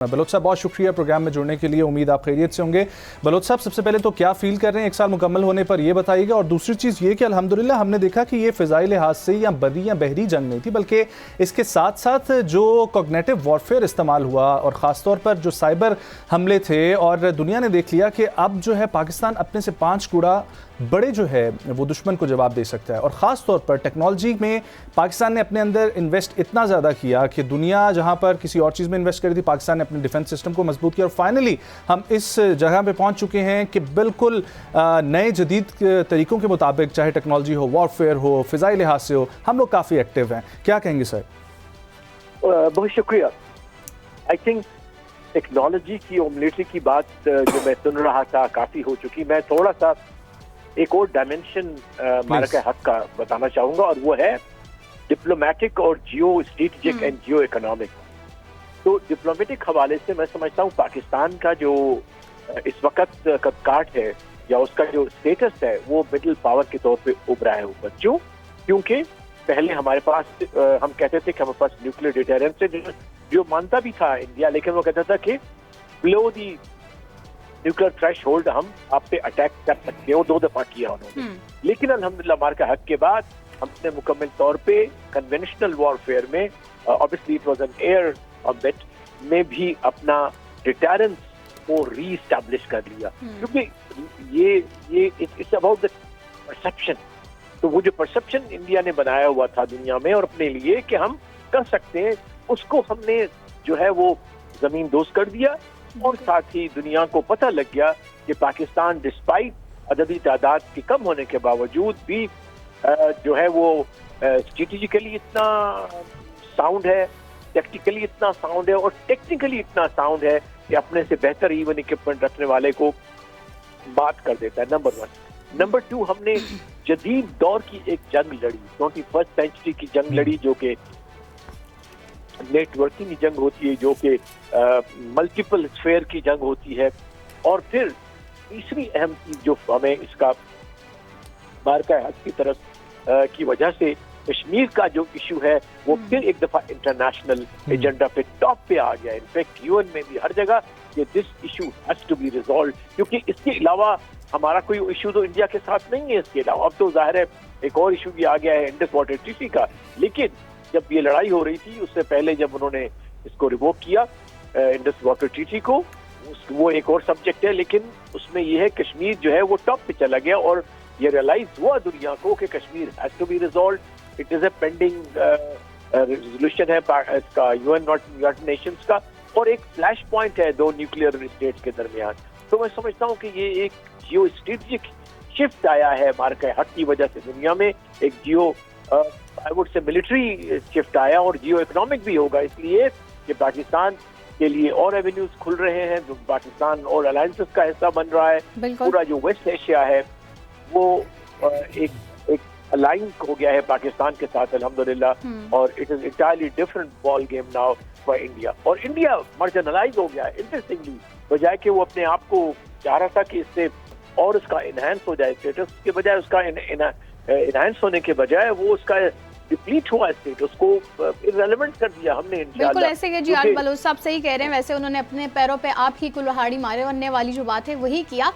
Bloch साहब, बहुत शुक्रिया प्रोग्राम में जुड़ने के लिए। उम्मीद आप खैरियत से होंगे। बलोच साहब, सबसे पहले तो क्या फील कर रहे हैं एक साल मुकम्मल होने पर, ये बताइएगा। और दूसरी चीज़ ये कि अल्हम्दुलिल्लाह हमने देखा कि ये फ़िज़ाई लिहाज से या बदी या बहरी जंग नहीं थी, बल्कि इसके साथ साथ जो कॉग्निटिव वॉरफेयर इस्तेमाल हुआ और ख़ास तौर पर जो साइबर हमले थे, और दुनिया ने देख लिया कि अब जो है पाकिस्तान अपने से 5 गुना बड़े जो है वो दुश्मन को जवाब दे सकता है। और ख़ास तौर पर टेक्नोलॉजी में पाकिस्तान ने अपने अंदर इन्वेस्ट इतना ज़्यादा किया कि दुनिया जहाँ पर किसी और चीज़ में इन्वेस्ट करी थी, पाकिस्तान ने अपने डिफेंस सिस्टम को मजबूत किया। और फाइनली हम इस जगह पे पहुँच चुके हैं कि बिल्कुल नए जदीद तरीक़ों के मुताबिक, चाहे टेक्नोलॉजी हो, वॉरफेयर हो, फ़िज़ाई लिहाज से हो, हम लोग काफ़ी एक्टिव हैं। क्या कहेंगे सर? बहुत शुक्रिया। आई थिंक टेक्नोलॉजी की और मिलिट्री की बात जो मैं सुन रहा था काफ़ी हो चुकी। मैं थोड़ा सा एक और डायमेंशन मार्का हक का बताना चाहूंगा, और वो है डिप्लोमेटिक और geo strategic and Jio economic. तो डिप्लोमेटिक हवाले से मैं समझता हूँ पाकिस्तान का जो इस वक्त काट है या उसका जो स्टेटस है वो मिडिल पावर के तौर पे उभरा है ऊपर। क्योंकि पहले हमारे पास हम कहते थे कि हमारे पास न्यूक्लियर डिटरेंस है, जो मानता भी था इंडिया, लेकिन वो कहता था कि बिलो दी न्यूक्लियर थ्रेशोल्ड हम आप पे अटैक कर सकते हो। 2 दफा किया उन्होंने। लेकिन अल्हम्दुलिल्लाह मार्का हक के बाद हमने मुकम्मल तौर पे कन्वेंशनल वॉरफेयर में, obviously it was an air combat में भी अपना डिटरेंस को रीएस्टैब्लिश कर लिया। क्योंकि ये इट्स अबाउट द परसेप्शन। तो वो जो परसेप्शन इंडिया ने बनाया हुआ था दुनिया में और अपने लिए कि हम कर सकते हैं, उसको हमने जो है वो जमीन दोस्त कर दिया। और साथ ही दुनिया को पता लग गया कि पाकिस्तान डिस्पाइट अददी तादाद के कम होने के बावजूद भी जो है वो स्ट्रेटेजिकली इतना साउंड है, टेक्टिकली इतना साउंड है और टेक्निकली इतना साउंड है कि अपने से बेहतर इवन इक्विपमेंट रखने वाले को बात कर देता है। नंबर 1। नंबर 2, हमने जदीद दौर की एक जंग लड़ी, 21st सेंचुरी की जंग लड़ी, जो कि नेटवर्किंग की जंग होती है, जो कि मल्टीपल स्फेयर की जंग होती है। और फिर तीसरी अहम चीज जो हमें इसका मार्का हक की तरफ की वजह से कश्मीर का जो इशू है वो फिर एक दफा इंटरनेशनल एजेंडा पे टॉप पे आ गया। इनफैक्ट यूएन में भी हर जगह कि this issue has to be resolve, क्योंकि इसके अलावा हमारा कोई इशू तो इंडिया के साथ नहीं है। इसके अलावा अब तो जाहिर है एक और इशू भी आ गया है इंडस वाटर ट्रीटी का। लेकिन जब ये लड़ाई हो रही थी उससे पहले जब उन्होंने इसको रिवोक किया इंडस वाटर ट्रीटी को, वो एक और सब्जेक्ट है। लेकिन उसमें ये है कश्मीर जो है वो टॉप पे चला गया और ये रियलाइज हुआ दुनिया को कि Kashmir has to be resolve. It is a pending resolution है इसका यूनाइटेड नेशंस का, और एक फ्लैश पॉइंट है 2 न्यूक्लियर स्टेट्स के दरमियान। तो मैं समझता हूँ कि ये एक जियो स्ट्रेटेजिक शिफ्ट आया है मार्का हक की वजह से दुनिया में। एक जियो आई वुड से मिलिट्री शिफ्ट आया और जियो इकोनॉमिक भी होगा, इसलिए कि पाकिस्तान के लिए और एवेन्यूज खुल रहे हैं। जो पाकिस्तान और अलायंसेस का हिस्सा बन रहा है, पूरा जो वेस्ट एशिया है वो एक अलाइन हो गया है पाकिस्तान के साथ अल्हम्दुलिल्लाह। और it is entirely different ball game now for India. और इंडिया मार्जिनलाइज हो गया है इंटरेस्टिंगली, बजाय कि वो अपने आप को चाह रहा था कि इससे और उसका इनहेंस हो जाए स्टेटस, के बजाय उसका इनहेंस होने के बजाय वो उसका डिप्लीट हुआ स्टेट, उसको इररिलेवेंट कर दिया हमने इंशाल्लाह। बिल्कुल ऐसे ही जी, आज बलोच साहब सही कह रहे हैं। वैसे उन्होंने अपने पैरों पे आप ही कुल्हाड़ी मारे, और वाली जो बात है वही किया।